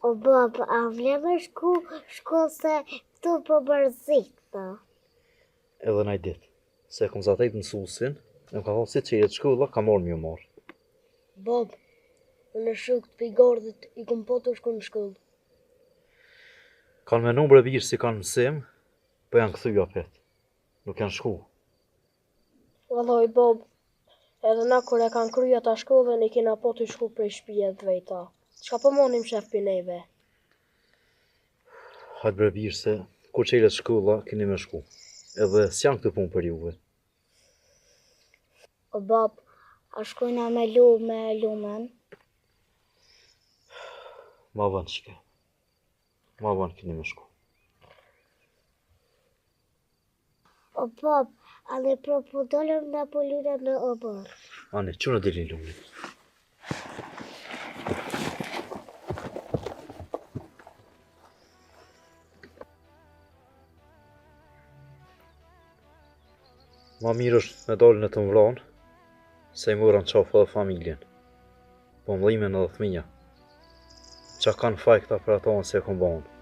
O bab, a vle me shku se këtu po bërzik, ta. Edhe naj dit, se kom zatajt mësusin, e më ka thonë si që jetë shkolla, ka morë mjë marë. Bab, në shuk të pigardhët i kom po të shku në shkollë. Kanë menu brevirë si kanë mësim, po janë këthy apet. Nuk janë shku. Vallaj, bab, edhe na kur e kanë kryja ta shkollën i kena po të shku prej shpije të vejta. Qka po monim shef për neve? Hajtë brevirë se, kur qelet shkolla, keni me shku. Edhe s'janë këtë punë për juve. O bab, a shkojna me lumen? Ma vanë qike. Ma vanë keni me shku. O bab, a dhe po dollëm nga po luna në obor. Ane, që në dilin lumin? Ma mirë është me dalë në të mvlanë, se i morën qafë dhe familjen, po mdhimen edhe fëmija. Qa kanë faj këta për ata se e kom banë.